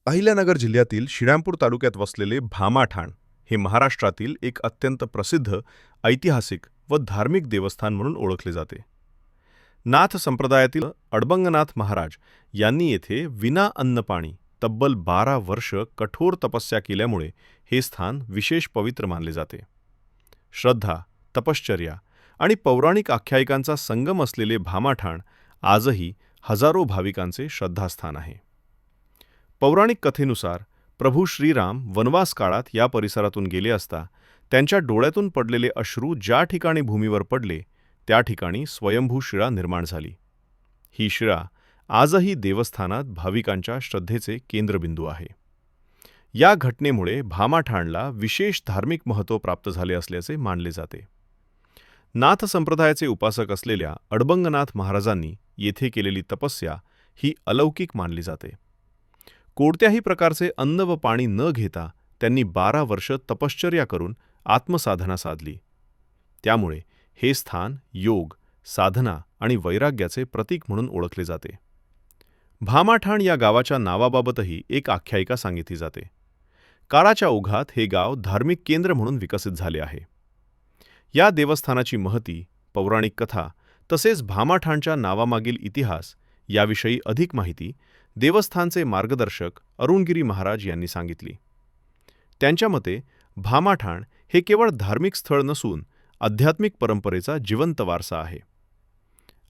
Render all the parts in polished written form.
अहिल्यानगर जिल्ह्यातील श्रीरामपूर तालुक्यात वसलेले भामाठाण हे महाराष्ट्रातील एक अत्यंत प्रसिद्ध ऐतिहासिक व धार्मिक देवस्थान म्हणून ओळखले जाते. नाथ संप्रदायातील अडबंगनाथ महाराज यांनी येथे विना अन्नपाणी तब्बल 12 वर्ष कठोर तपस्या केल्यामुळे हे स्थान विशेष पवित्र मानले जाते. श्रद्धा, तपश्चर्या आणि पौराणिक आख्यायिकांचा संगम असलेले भामाठाण आजही हजारो भाविकांचे श्रद्धास्थान आहे. पौराणिक कथेनुसार प्रभू श्रीराम वनवास काळात या परिसरातून गेले असता त्यांच्या डोळ्यातून पडलेले अश्रू ज्या ठिकाणी भूमीवर पडले त्या ठिकाणी स्वयंभू शिळा निर्माण झाली. ही शिळा आजही देवस्थानात भाविकांच्या श्रद्धेचे केंद्रबिंदू आहे. या घटनेमुळे भामाठाणला विशेष धार्मिक महत्त्व प्राप्त झाले असल्याचे मानले जाते. नाथ संप्रदायाचे उपासक असलेल्या अडबंगनाथ महाराजांनी येथे केलेली तपस्या ही अलौकिक मानली जाते. कोणत्याही प्रकारचे अन्न व पाणी न घेता त्यांनी 12 वर्ष तपश्चर्या करून आत्मसाधना साधली. त्यामुळे हे स्थान योग, साधना आणि वैराग्याचे प्रतीक म्हणून ओळखले जाते. भामाठाण या गावाच्या नावाबाबतही एक आख्यायिका सांगितली जाते. काळाच्या ओघात हे गाव धार्मिक केंद्र म्हणून विकसित झाले आहे. या देवस्थानाची महती, पौराणिक कथा तसेच भामाठाणच्या नावामागील इतिहास याविषयी अधिक माहिती देवस्थानचे मार्गदर्शक अरुणगिरी महाराज यांनी सांगितली. त्यांच्या मते भामाठाण हे केवळ धार्मिक स्थळ नसून आध्यात्मिक परंपरेचा जिवंत वारसा आहे.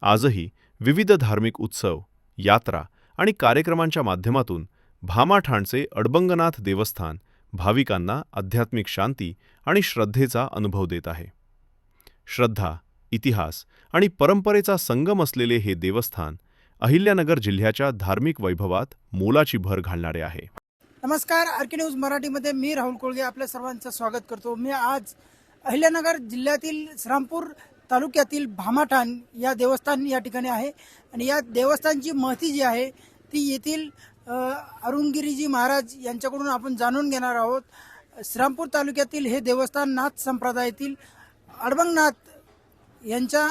आजही विविध धार्मिक उत्सव, यात्रा आणि कार्यक्रमांच्या माध्यमातून भामाठाणचे अडबंगनाथ देवस्थान भाविकांना आध्यात्मिक शांती आणि श्रद्धेचा अनुभव देत आहे. श्रद्धा, इतिहास आणि परंपरेचा संगम असलेले हे देवस्थान अहिल्यानगर जिल्ह्याच्या धार्मिक वैभवात मोलाची भर घालणारे आहे. नमस्कार, आरके न्यूज मराठीमध्ये मी राहुल कोळगे आपल्या सर्वांचं स्वागत करतो. मी आज अहिल्यानगर जिल्ह्यातील श्रीरामपूर तालुक्यातील भामाठाण या देवस्थान या ठिकाणी आहे आणि या देवस्थानची महती जी आहे ती येथील अरुणगिरीजी महाराज यांच्याकडून आपण जाणून घेणार आहोत. श्रीरामपूर तालुक्यातील हे देवस्थान नाथ संप्रदायातील अडबंगनाथ यांच्या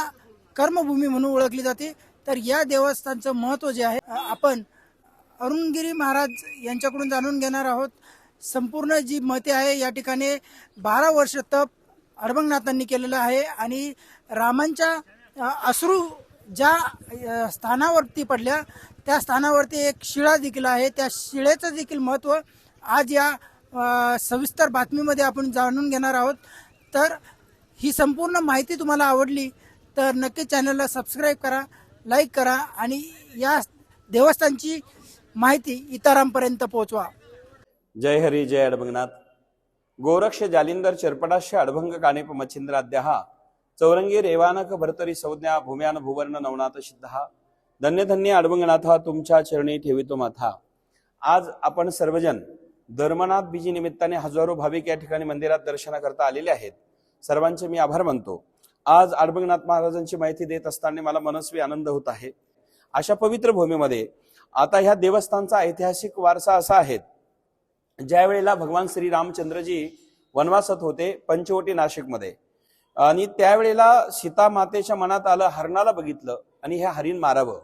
कर्मभूमी म्हणून ओळखली जाते. तर या देवस्थानचं महत्त्व जे आहे आपण अरुणगिरी महाराज यांच्याकडून जाणून घेणार आहोत. संपूर्ण जी महती आहे या ठिकाणी 12 वर्ष तप अडबंगनाथांनी केलेलं आहे आणि रामांच्या अश्रू ज्या स्थानावरती पडल्या त्या स्थानावरती एक शिळा देखील आहे. त्या शिळेचं देखील महत्त्व आज या सविस्तर बातमीमध्ये आपण जाणून घेणार आहोत. तर ही संपूर्ण माहिती तुम्हाला आवडली तर नक्की चॅनलला सबस्क्राईब करा, लाईक करा आणि या देवस्थानची माहिती इतरांपर्यंत पोहोचवा. जय हरी जय अडबंगनाथ. गोरक्ष जालिंदर चिरपटाश्य अडभंग कानेप मच्छिंद्राद्या चौरंगी रेवानक भरतरी संज्ञा भूम्यान भुवर्ण नवनाथ सिद्धा धन्य धन्य अडबंगनाथा तुमच्या चरणी ठेवितो माथा. आज आपण सर्वजन धर्मनाथ बीजी निमित्ताने हजारो भाविक या ठिकाणी मंदिरात दर्शनाकरता आलेले आहेत. सर्वांचे मी आभार मानतो. आज अडबंगनाथ महाराजांची माहिती देत असताना मला मनस्वी आनंद होत आहे. अशा पवित्र भूमीमध्ये आता ह्या देवस्थानचा ऐतिहासिक वारसा असा आहे, ज्या वेळेला भगवान श्री रामचंद्रजी वनवासात होते पंचवटी नाशिकमध्ये आणि त्यावेळेला सीता मातेच्या मनात आलं, हरणाला बघितलं आणि हे हरिण मारावं.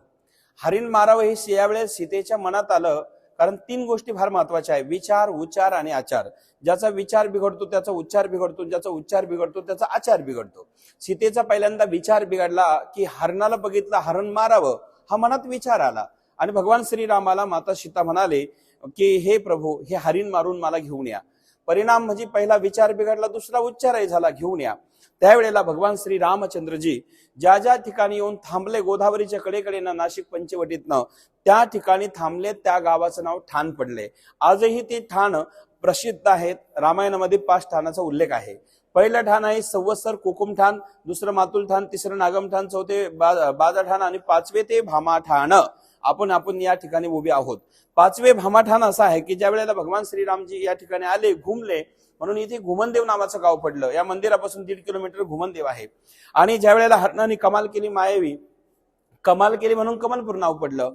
हरिण मारावं हे यावेळेस सीतेच्या मनात आलं, कारण 3 गोष्टी फार महत्वाच्या आहे: विचार, उच्चार आणि आचार. ज्याचा विचार बिघडतो त्याचा उच्चार बिघडतो, ज्याचा उच्चार बिघडतो त्याचा आचार बिघडतो. सीतेचा पहिल्यांदा विचार बिघडला की हरणाला बघितलं, हरण मारावं हा मनात विचार आला आणि भगवान श्रीरामाला माता सीता म्हणाले की हे प्रभू, हे हरिण मारून मला घेऊन या. परिणाम म्हणजे पहिला विचार बिघडला, दुसरा उच्चारही झाला, घेऊन या. त्यावेळेला भगवान श्री रामचंद्रजी ज्या ज्या ठिकाणी येऊन थांबले, गोदावरीच्या कडेकडेनं नाशिक पंचवटीतनं त्या ठिकाणी थांबले, त्या गावाचं नाव ठाण पडले. आजही ते ठाण प्रसिद्ध आहेत. रामायणामध्ये 5 ठाणाचा उल्लेख आहे. पहिलं ठाण आहे संवत्सर कोकुम ठाण, दुसरं मातुल ठाण, तिसरं नागम ठाण, चौथे बाजा ठाण आणि 5वे ते भामाठाण. आपण या ठिकाणी उभे आहोत. 5वे भामाठाण असं आहे की ज्या वेळेला भगवान श्रीरामजी या ठिकाणी आले, घुमले, म्हणून इथे घुमनदेव नावाचं गाव पडलं. या मंदिरापासून 1.5 किलोमीटर घुमनदेव आहे. आणि ज्या वेळेला हरणाने कमाल केली मायावी, कमाल केली म्हणून कमलपूर नाव पडलं,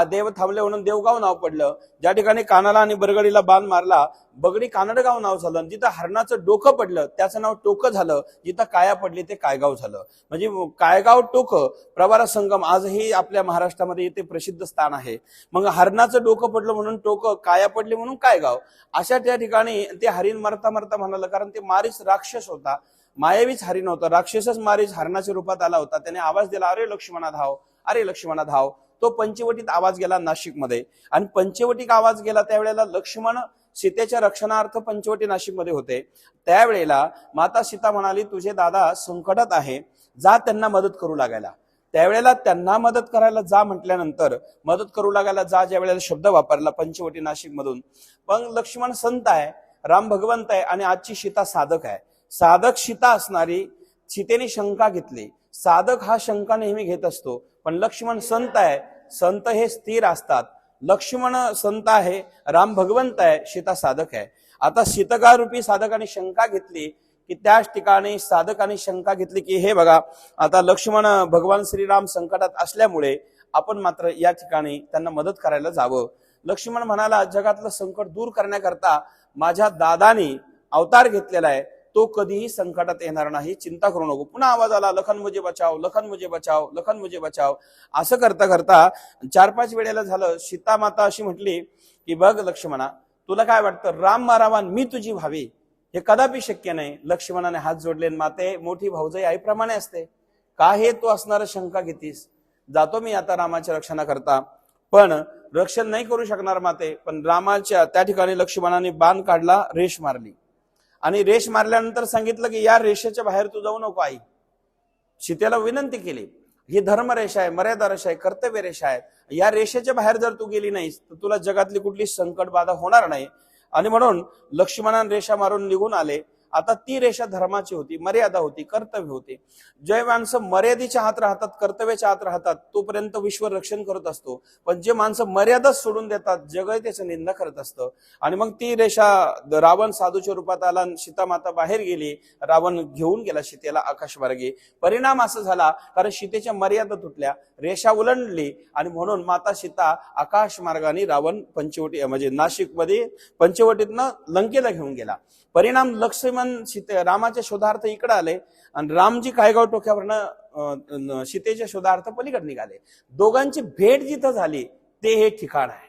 देव थांबले म्हणून देवगाव नाव पडलं, ज्या ठिकाणी कानाला आणि बरगडीला बाण मारला बगडी कानडगाव नाव झालं, जिथं हरणाचं डोकं पडलं त्याचं नाव टोकं झालं, जिथं काया पडली ते कायगाव झालं. म्हणजे कायगाव टोकं प्रवारा संगम आजही आपल्या महाराष्ट्रामध्ये इथे प्रसिद्ध स्थान आहे. मग हरणाचं डोकं पडलं म्हणून टोकं, काया पडली म्हणून कायगाव. अशा त्या ठिकाणी ते हरिण मरता मरता म्हणालं, कारण ते मारीच राक्षस होता, मायावीच हरिण होता, राक्षसच मारीच हरणाच्या रूपात आला होता. त्याने आवाज दिला, अरे लक्ष्मणा धाव, अरे लक्ष्मणा धाव. तो पंचवटीत आवाज गेला नाशिकमध्ये, आणि पंचवटीत आवाज गेला त्यावेळेला लक्ष्मण सीतेच्या रक्षणार्थ पंचवटी नाशिकमध्ये होते. त्यावेळेला माता सीता म्हणाली, तुझे दादा संकटात आहे, जा त्यांना मदत करू लागायला. त्यावेळेला त्यांना मदत करायला जा म्हटल्यानंतर मदत करू लागायला जा ज्या वेळेला शब्द वापरला पंचवटी नाशिक मधून, पण लक्ष्मण संत आहे, राम भगवंत आहे, आणि आजची सीता साधक आहे. साधक सीता असणारी सीतेने शंका घेतली. साधक हा शंका नेहमी घेत असतो, पण लक्ष्मण संत आहे, संत हे स्थिर असतात. लक्ष्मण संत आहे, राम भगवंत आहे, सीता साधक आहे. आता सीतकारूपी साधकाने शंका घेतली की त्याच ठिकाणी साधकाने शंका घेतली की हे बघा, आता लक्ष्मण भगवान श्रीराम संकटात असल्यामुळे आपण मात्र या ठिकाणी त्यांना मदत करायला जावं. लक्ष्मण म्हणाला, जगातलं संकट दूर करण्याकरता माझ्या दादानी अवतार घेतलेला आहे, तो कधीही संकटात येणार नाही, चिंता करू नको. पुन्हा आवाज आला, लखन मुझे बचाव, लखन मुझे बचाव, लखन मुझे बचाव. असं करता करता 4-5 वेळेला झालं. सीता माता अशी म्हटली की बघ लक्ष्मणा, तुला काय वाटतं, राम मारावा मी तुझी व्हावी, हे कदापि शक्य नाही. लक्ष्मणाने हात जोडले, माते मोठी भाऊजाई आईप्रमाणे असते, का हे तू असणार शंका घेतीस, जातो मी आता रामाच्या रक्षणाकरता, पण रक्षण नाही करू शकणार माते. पण रामाच्या त्या ठिकाणी लक्ष्मणाने बाण काढला, रेष मारली, आणि रेष मारल्यानंतर सांगितलं की या रेषेच्या बाहेर तू जाऊ नको. आई सीतेला विनंती केली, ही धर्मरेषा आहे, मर्यादा रेषा आहे, कर्तव्य रेषा आहे, या रेषेच्या बाहेर जर तू गेली नाहीस तर तुला जगातली कुठली संकट बाधा होणार नाही. आणि म्हणून लक्ष्मणाने रेषा मारून निघून आले. आता ती रेषा धर्माची होती, मर्यादा होती, कर्तव्य होते. जे माणसं मर्यादेच्या आत राहतात, कर्तव्याच्या आत राहतात, तोपर्यंत विश्व रक्षण करत असतो. पण जे माणसं मर्यादाच सोडून देतात, जग त्याचं निंदा करत असतं. आणि मग ती रेषा, रावण साधूच्या रूपात आला, सीता माता बाहेर गेली, रावण घेऊन गेला सीतेला आकाशमार्गे. परिणाम असा झाला, कारण सीतेच्या मर्यादा तुटल्या, रेषा उलंडली, आणि म्हणून माता सीता आकाश मार्गाने रावण पंचवटी म्हणजे नाशिकमध्ये पंचवटीतनं लंकेला घेऊन गेला. परिणाम लक्ष्मण रामाच्या शोधार्थ इकडे आले, आणि रामजी कायगाव टोक्यावरनं सीतेच्या शोधार्थ पलीकडे निघाले. दोघांची भेट जिथं झाली ते हे ठिकाण आहे.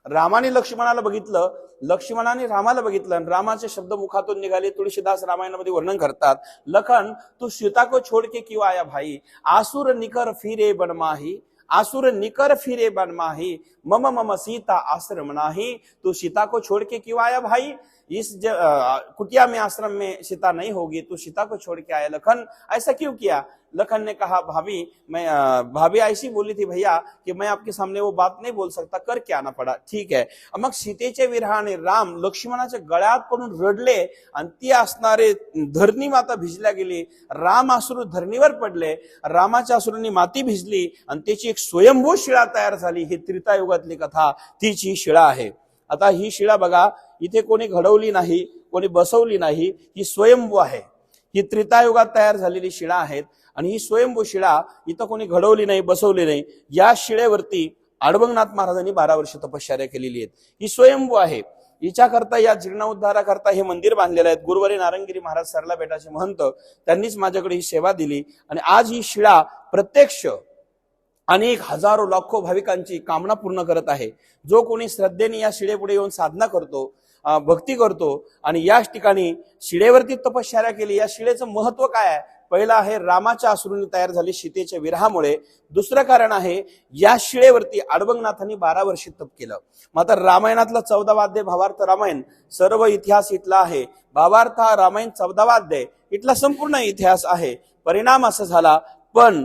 रामाने लक्ष्मणाला बघितलं, लक्ष्मणाने रामाला बघितलं, आणि रामाचे शब्द मुखातून निघाले. तुळशीदास रामायणामध्ये वर्णन करतात, लखन तू सीता को छोड़ के क्यों आया भाई, आसुर निकर फिरे बनमाही, आसुर निकर फिरे बनमाही, मम मम सीता आश्रम नाही, तू सीता को छोड़ के क्यों आया भाई, इस कुटिया में आश्रम में सीता नहीं होगी, तू सीता को छोड़ के आया लखन, ऐसा क्यों किया. लखन ने कहा, भाभी ऐसी बोली थी भैया कि मैं आपके सामने वो बात नहीं बोल सकता, कर क्या आना पड़ा. ठीक है. मग सीतेच्या विरहाने राम लक्ष्मणाच्या गळ्यात पडून रडले, आणि ती असणारे धरणी माता भिजल्या गेली. राम अश्रू धरणीवर पडले, रामाच्या अश्रूंनी माती भिजली, आणि त्याची एक स्वयंभू शिळा तयार झाली. ही त्रेतायुगातली कथा, तीच ही शिळा आहे. आता ही शिळा बघा, इथे कोणी घडवली नाही, कोणी बसवली नाही, ही स्वयंभू आहे. ही त्रेतायुगात तयार झालेली शिळा आहेत, आणि ही स्वयंभू शिळा इथं कोणी घडवली नाही, बसवली नाही. या शिळेवरती अडबंगनाथ महाराजांनी 12 वर्ष तपश्चर्या केलेली आहे. ही स्वयंभू आहे. हिच्याकरता, या जीर्णोद्धाराकरता हे मंदिर बांधलेलं आहे. गुरुवारी नारंगिरी महाराज सरला बेटाचे महंत, त्यांनीच माझ्याकडे ही सेवा दिली, आणि आज ही शिळा प्रत्यक्ष अनेक हजारो लाखो भाविकांची कामना पूर्ण करत आहे. जो कोणी श्रद्धेने या शिळेपुढे येऊन साधना करतो, भक्ती करतो, आणि याच ठिकाणी शिळेवरती तपश्चर्या केली. या शिळेचं महत्व काय आहे? पहिला आहे रामाच्या अश्रूंनी तयार झाली सीतेच्या विरहामुळे. दुसरं कारण आहे, या शिळेवरती अडबंगनाथांनी 12 वर्ष तप केलं. मात्र रामायणातलं 14 अध्याय भावार्थ रामायण, सर्व इतिहास इथला आहे. भावार्थ हा रामायण 14 अध्याय इथला संपूर्ण इतिहास आहे. परिणाम असा झाला, पण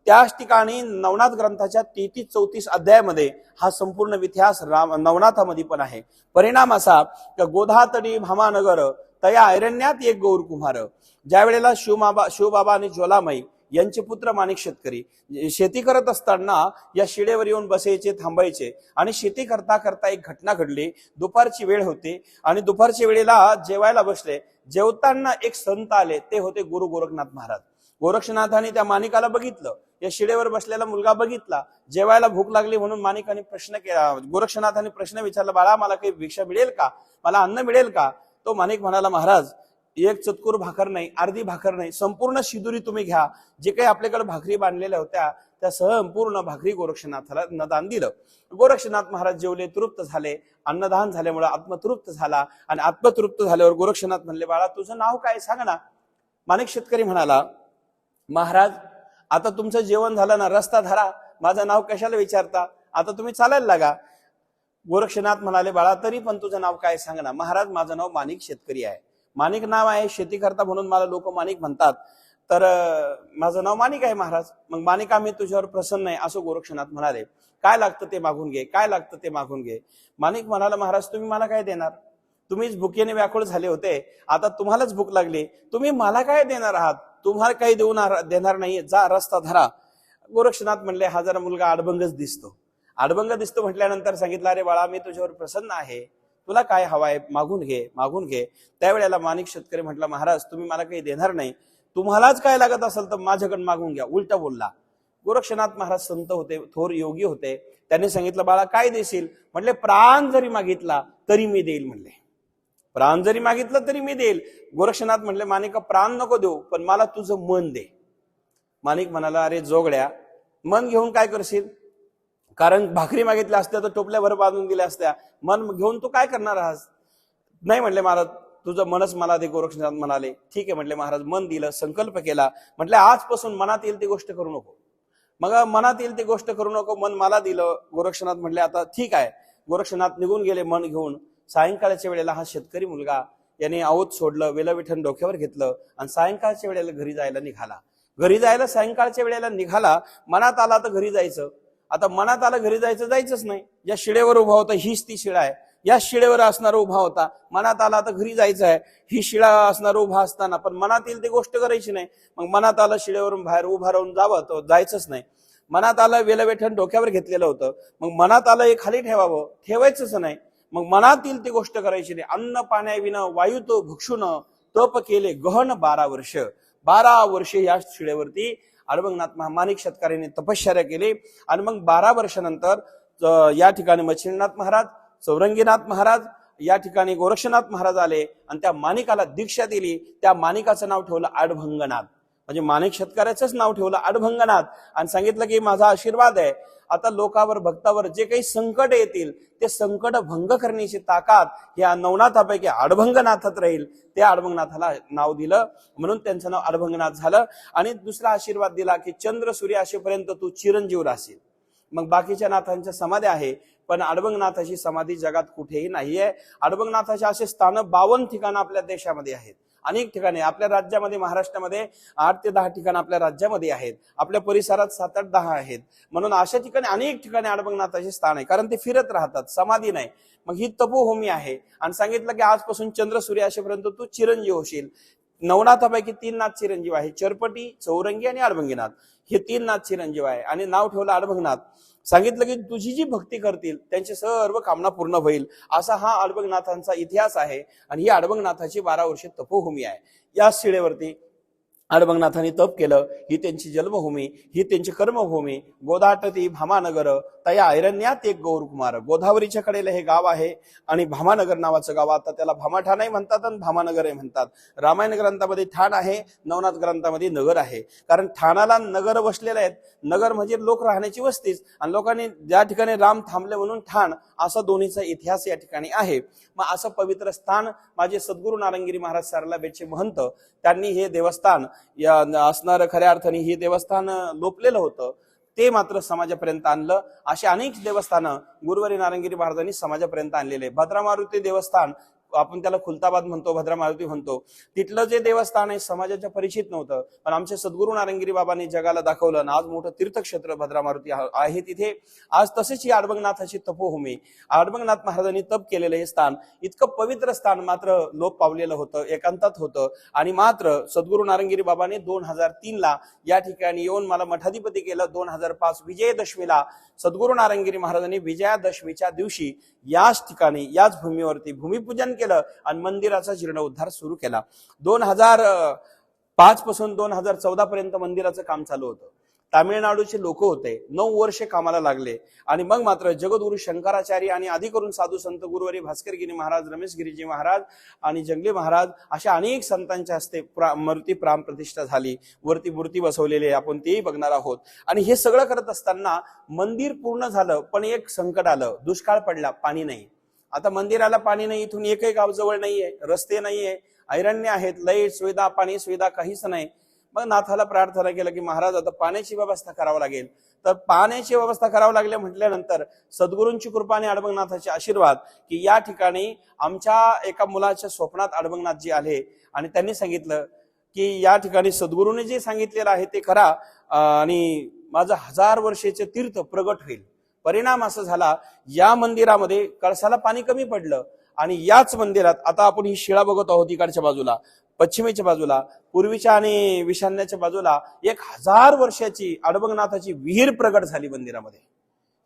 त्याच ठिकाणी नवनाथ ग्रंथाच्या 33-34 अध्यायामध्ये हा संपूर्ण इतिहास नवनाथामध्ये पण आहे. परिणाम असा की गोधातडी भामानगर तया ऐरण्यात एक गौर कुमार. ज्या वेळेला शिवबाबा आणि ज्वालामाई यांचे पुत्र माणिक शेतकरी शेती करत असताना या शिळेवर येऊन बसायचे, थांबायचे, आणि शेती करता करता एक घटना घडली. दुपारची वेळ होती, आणि दुपारच्या वेळेला जेवायला बसले. जेवताना एक संत आले, ते होते गुरु गोरखनाथ महाराज. गोरक्षनाथाने त्या माणिकाला बघितलं, या शिडेवर बसलेला मुलगा बघितला, जेवायला भूक लागली म्हणून माणिकाने प्रश्न केला, गोरक्षनाथाने प्रश्न विचारला, बाळा मला काही भिक्षा मिळेल का, मला अन्न मिळेल का? तो माणिक म्हणाला, महाराज एक चतकुर भाकर नाही, अर्धी भाकर नाही, संपूर्ण शिदुरी तुम्ही घ्या, जे काही आपल्याकडे भाकरी बांधलेल्या होत्या त्या संपूर्ण भाकरी गोरक्षनाथाला अन्नदान दिलं. गोरक्षनाथ महाराज जेवले, तृप्त झाले, अन्नदान झाल्यामुळे आत्मतृप्त झाला. आणि आत्मतृप्त झाल्यावर गोरक्षनाथ म्हणले, बाळा तुझं नाव काय सांग ना. माणिक शेतकरी म्हणाला, महाराज आता तुमचं जेवण झालं ना, रस्ता धरा, माझं नाव कशाला विचारता, आता तुम्ही चालायला लागा. गोरक्षनाथ म्हणाले, बाळा तरी पण तुझं नाव काय सांग ना. महाराज माझं नाव माणिक शेतकरी आहे. माणिक नाव आहे, शेती करता म्हणून मला लोक माणिक म्हणतात, तर माझं नाव माणिक आहे महाराज. मग माणिका मी तुझ्यावर प्रसन्न आहे असं गोरक्षनाथ म्हणाले. काय लागतं ते मागून घे, काय लागतं ते मागून घे. माणिक म्हणाला, महाराज तुम्ही मला काय देणार, तुम्हीच भुकेने व्याकुळ झाले होते, आता तुम्हालाच भूक लागली, तुम्ही मला काय देणार आहात, तुम्हाला काही देणार नाही, जा रस्ता धरा. गोरक्षनाथ म्हणले, हा जरा मुलगा आडबंगच दिसतो. आडबंग दिसतो म्हटल्यानंतर सांगितलं, अरे बाळा मी तुझ्यावर प्रसन्न आहे, तुला काय हवाय मागून घे, मागून घे. त्यावेळेला माणिक शेतकरी म्हटला, महाराज तुम्ही मला काही देणार नाही, तुम्हालाच काय लागत असेल तर माझ्याकडे मागून घ्या. उलटा बोलला. गोरक्षनाथ महाराज संत होते, थोर योगी होते. त्यांनी सांगितलं, बाळा काय देशील? म्हटले, प्राण जरी मागितला तरी मी देईल. म्हणले, प्राण जरी मागितलं तरी मी देईल. गोरक्षनाथ म्हणले, माणिका प्राण नको देऊ, पण मला तुझं मन दे. माणिक म्हणाला, अरे जोगड्या, मन घेऊन काय करशील, कारण भाकरी मागितल्या असत्या तर टोपल्याभर बांधून दिल्या असत्या, मन घेऊन तू काय करणार आहात? नाही म्हणले, महाराज तुझं मनच मला दे. गोरक्षनाथ म्हणाले, ठीक आहे. म्हटले, महाराज मन दिलं, संकल्प केला. म्हटले, आजपासून मनात येईल ती गोष्ट करू नको. मग मनात येईल ती गोष्ट करू नको, मन मला दिलं. गोरक्षनाथ म्हटले, आता ठीक आहे. गोरक्षनाथ निघून गेले मन घेऊन. सायंकाळच्या वेळेला हा शेतकरी मुलगा याने आवत सोडलं, वेलविठण डोक्यावर घेतलं आणि सायंकाळच्या वेळेला घरी जायला निघाला. घरी जायला सायंकाळच्या वेळेला निघाला. मनात आला तर घरी जायचं. आता मनात आलं घरी जायचंच नाही. या शिळेवर उभा होता, हीच ती शिळा आहे, या शिळेवर असणारा उभा होता. मनात आला तर घरी जायचं आहे, ही शिळा असणारा उभा असताना पण मनात येईल ती गोष्ट करायची नाही. मग मनात आलं शिळेवरून बाहेर उभा राहून जावं, तर जायचंच नाही. मनात आलं वेलवेठण डोक्यावर घेतलेलं होतं, मग मनात आलं हे खाली ठेवावं, ठेवायचंच नाही. मग मनात येईल ती गोष्ट करायची नाही. अन्न पाण्याविना वायू तो भुक्षुन तप केले गहन 12 वर्ष. 12 वर्षे या शिळेवरती अडबंगनाथ माणिक शेतकऱ्यांनी तपश्चर्या केली. आणि मग 12 वर्षानंतर या ठिकाणी मच्छिंद्रनाथ महाराज, चौरंगीनाथ महाराज, या ठिकाणी गोरक्षनाथ महाराज आले आणि त्या माणिकाला दीक्षा दिली. त्या माणिकाचं नाव ठेवलं अडभंगनाथ, म्हणजे माणिक शेतकऱ्याचंच नाव ठेवलं अडभंगनाथ. आणि सांगितलं की माझा आशीर्वाद आहे, आता लोकांवर भक्तावर जे काही संकट येतील ते संकट भंग करण्याची ताकद या नवनाथापैकी अडभंगनाथात राहील. त्या अडभंगनाथाला नाव दिलं, म्हणून त्यांचं नाव अडभंगनाथ झालं. आणि दुसरा आशीर्वाद दिला की चंद्र सूर्य असेपर्यंत तू चिरंजीव राहशील. मग बाकीच्या नाथांच्या समाधी आहे, पण अडभंगनाथाची समाधी जगात कुठेही नाहीये. अडभंगनाथाचे असे स्थान 52 ठिकाणं आपल्या देशामध्ये आहेत, अनेक ठिकाणी आपल्या राज्यामध्ये, महाराष्ट्रामध्ये 8 ते 10 ठिकाणं आपल्या राज्यामध्ये आहेत, आपल्या परिसरात 7, 8, 10 आहेत. म्हणून अशा ठिकाणी अनेक ठिकाणी अडभंगनाथाचे स्थान आहे, कारण ते फिरत राहतात, समाधी नाही. मग ही तपोभूमी आहे. आणि सांगितलं की आजपासून चंद्र सूर्य असेपर्यंत तू चिरंजीव होशील. नवनाथापैकी 3 नाथ चिरंजीव आहे, चरपटी, चौरंगी आणि अडभंगीनाथ. हे 3 नाथ चिरंजीव आहे आणि नाव ठेवलं अडभंगनाथ. सांगितलं की तुझी जी भक्ती करतील त्यांची सर्व कामना पूर्ण होईल. असा हा अडभंगनाथांचा इतिहास आहे. आणि ही अडभंगनाथाची 12 वर्षे तपोभूमी आहे. या शिळेवरती अडभंगनाथांनी तप केलं. ही त्यांची जन्मभूमी, ही त्यांची कर्मभूमी. गोदाटती भामानगर तया ऐरण्यात एक गौरकुमार. गोदावरीच्या कडेला हे गाव आहे आणि भामानगर नावाचं गाव. आता त्याला भामाठाणही म्हणतात आणि भामानगरही म्हणतात. रामायण ग्रंथामध्ये ठाण आहे, नवनाथ ग्रंथामध्ये नगर आहे. कारण ठाणाला नगर वसलेले आहेत. नगर म्हणजे लोक राहण्याची वस्तीच, आणि लोकांनी ज्या ठिकाणी राम थांबले म्हणून ठाण, असा दोन्हीचा इतिहास या ठिकाणी आहे. मग असं पवित्र स्थान माझे सद्गुरू नारंगिरी महाराज सारलाबेटचे महंत, त्यांनी हे देवस्थान या असणारं खऱ्या अर्थाने हे देवस्थान लोपलेलं होतं, ते मात्र समाजापर्यंत आणलं. अशी अनेक देवस्थानं गुरुवारी नारंगिरी महाराजांनी समाजापर्यंत आणलेले. भद्रामारुती देवस्थान, आपण त्याला खुलताबाद म्हणतो, भद्रामारुती म्हणतो, तिथलं जे देवस्थान आहे समाजाच्या परिचित नव्हतं, पण आमचे सद्गुरू नारंगिरी बाबांनी जगाला दाखवलं आणि आज मोठं तीर्थक्षेत्र भद्रामारुती आहे तिथे. आज तसेच ही अडभंगनाथाची तपोभूमी, अडभंगनाथ महाराजांनी तप केलेलं हे स्थान, इतकं पवित्र स्थान मात्र लोप पावलेलं होतं, एकांतात होतं. आणि मात्र सद्गुरू नारंगिरी बाबांनी 2003ला या ठिकाणी येऊन मला मठाधिपती केलं. 2005 विजयादशमीला सद्गुरू नारंगिरी महाराजांनी विजयादशमीच्या दिवशी याच ठिकाणी, याच भूमीवरती भूमिपूजन केलं आणि मंदिराचा जीर्णोद्धार सुरू केला. 5 पासून 2014 पर्यंत मंदिराचं काम चालू होतं. तामिळनाडूचे लोक होते, 9 वर्षे कामाला लागले आणि मग मात्र जगद्गुरु शंकराचार्य आणि आधी करून साधू संत गुरुवारी भास्करगिरी महाराज, रमेश गिरीजी महाराज आणि जंगली महाराज अशा अनेक संतांच्या हस्ते मूर्ती प्राण प्रतिष्ठा झाली. वरती मूर्ती बसवलेली आहे, आपण तेही बघणार आहोत. आणि हे सगळं करत असताना मंदिर पूर्ण झालं, पण एक संकट आलं, दुष्काळ पडला, पाणी नाही. आता मंदिराला पाणी नाही, इथून एकही गाव जवळ नाहीये, रस्ते नाहीये, अरण्य आहेत, लाईट सुविधा, पाणी सुविधा काहीच नाही. मग नाथाला प्रार्थना केलं की महाराज आता पाण्याची व्यवस्था करावं लागेल. तर पाण्याची व्यवस्था करावं लागल्या म्हटल्यानंतर सद्गुरूंची कृपा आणि अडबंगनाथाचे आशीर्वाद की या ठिकाणी आमच्या एका मुलाच्या स्वप्नात अडबंगनाथजी आले आणि त्यांनी सांगितलं की या ठिकाणी सद्गुरूंनी जे सांगितलेलं आहे ते करा आणि माझं 1000 वर्षाचे तीर्थ प्रगट होईल. परिणाम असा झाला, या मंदिरामध्ये कळसाला पाणी कमी पडलं आणि याच मंदिरात आता आपण ही शिळा बघत आहोत, इकडच्या बाजूला, पश्चिमेच्या बाजूला, पूर्वीच्या आणि ईशान्येच्या बाजूला 1000 वर्षाची अडबंगनाथाची विहीर प्रगट झाली मंदिरामध्ये.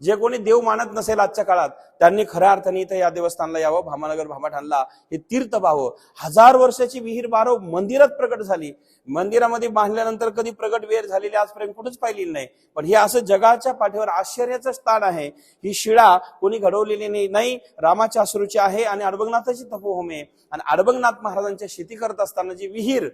जे कोणी देव मानत नसेल आजच्या काळात त्यांनी खऱ्या अर्थाने इथं या देवस्थानला यावं, भामानगर भामाठाणला हे तीर्थ पाहावं. 1000 वर्षाची विहीर बारो मंदिरात प्रगट झाली. मंदिरामध्ये बांधल्यानंतर कधी प्रगट विहीर झालेली आजपर्यंत कुठेच पाहिलेली नाही. पण हे असं जगाच्या पाठीवर आश्चर्याचं स्थान आहे. ही शिळा कोणी घडवलेली नाही, रामाच्या अश्रूची आहे आणि अडबंगनाथाची तपोभूमी आहे. आणि अडबंगनाथ महाराजांच्या शेती करत असताना जी विहीर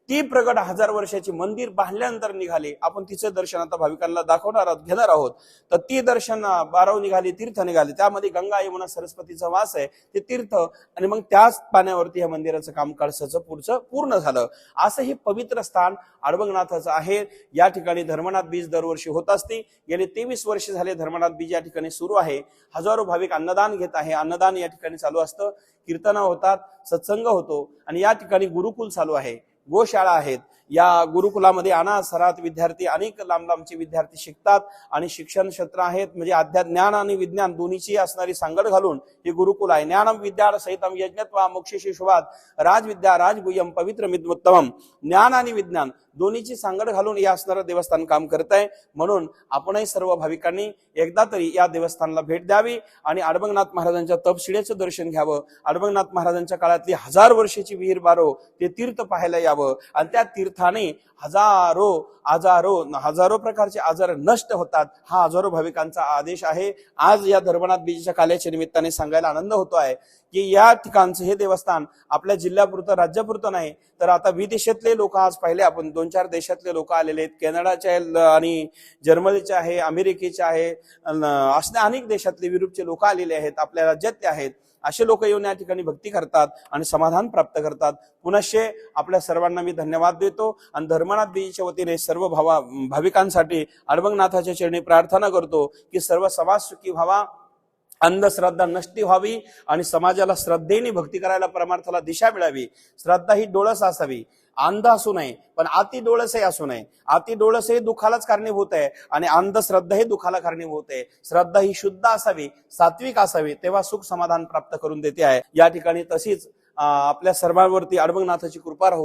ती प्रगट 1000 वर्षाची मंदिर बांधल्यानंतर निघाली. आपण तिचं दर्शन आता भाविकांना दाखवणार आहोत, घेणार आहोत. तर ती दर्शन बारव निघाली, तीर्थ निघाले, त्यामध्ये गंगा यमुना सरस्वतीचा वास आहे, ते तीर्थ. आणि मग त्याच पाण्यावरती या मंदिराचं काम कळसाचं पुढचं पूर्ण झालं. असं हे पवित्र स्थान अडबंगनाथाचं आहे. या ठिकाणी धर्मनाथ बीज दरवर्षी होत असते. गेले 23 वर्ष झाले धर्मनाथ बीज या ठिकाणी सुरू आहे. हजारो भाविक अन्नदान घेत आहे. अन्नदान या ठिकाणी चालू असतं, कीर्तन होतात, सत्संग होतो आणि या ठिकाणी गुरुकुल चालू आहे, गोशाळा आहेत. या गुरुकुलामध्ये अनाथ सरात विद्यार्थी, अनेक लांब लांबचे विद्यार्थी शिकतात आणि शिक्षण क्षेत्र आहेत. म्हणजे अध्यात्म, ज्ञान आणि विज्ञान दोन्हीची असणारी सांगड घालून हे गुरुकुल आहे. ज्ञानम विद्या सहितम यज्ञत्वा मोक्षेशी शुभात राजविद्या राजगुह्यम पवित्र मित्तमम. ज्ञान आणि विज्ञान दोन्हीची सांगड घालून या असणारं देवस्थान काम करत आहे. म्हणून आपणही सर्व भाविकांनी एकदा तरी या देवस्थानाला भेट द्यावी आणि अडबंगनाथ महाराजांच्या तपशिडेचं दर्शन घ्यावं. अडबंगनाथ महाराजांच्या काळातली 1000 वर्षाची विहीर बारो ते तीर्थ पाहायला यावं आणि त्या तीर्थाने हजारो प्रकारचे आजार नष्ट होतात. हा हजारो भाविकांचा आदेश आहे. आज या धर्मनाथ बीजच्या काल्याच्या निमित्ताने सांगायला आनंद होतो आहे की या ठिकाणचं हे देवस्थान आपल्या जिल्ह्यापुरतं, राज्यापुरतं नाही, तर आता विदेशातले लोक आज पाहिले आपण 2-4 देशातले लोक आलेले आहेत. कॅनडाचे आणि जर्मनीचे आहे, अमेरिकेचे आहे, अशा अनेक देशातले, युरोपचे लोक आलेले आहेत, आपल्या राज्यातले आहेत. असे लोक येऊन या ठिकाणी भक्ती करतात आणि समाधान प्राप्त करतात. पुनश्च आपल्या सर्वांना मी धन्यवाद देतो आणि धर्मनाथ बीजच्या वतीने सर्व भाविकांसाठी अडबंगनाथाच्या चरणी प्रार्थना करतो की सर्व समाज सुखी व्हावा, अंधश्रद्धा नष्टी व्हावी आणि समाजाला श्रद्धेने भक्ती करायला, परमार्थाला दिशा मिळावी. श्रद्धा ही डोळस असावी, अंध असू नये, पण अति डोळसही असू नये. अति डोळस हे दुःखालाच कारणीभूत आहे आणि अंधश्रद्धा हे दुःखाला कारणीभूत आहे. श्रद्धा ही शुद्ध असावी, सात्विक असावी, तेव्हा सुख समाधान प्राप्त करून देते आहे. या ठिकाणी तशीच आपल्या सर्वांवरती अडबंगनाथाची कृपा राहू.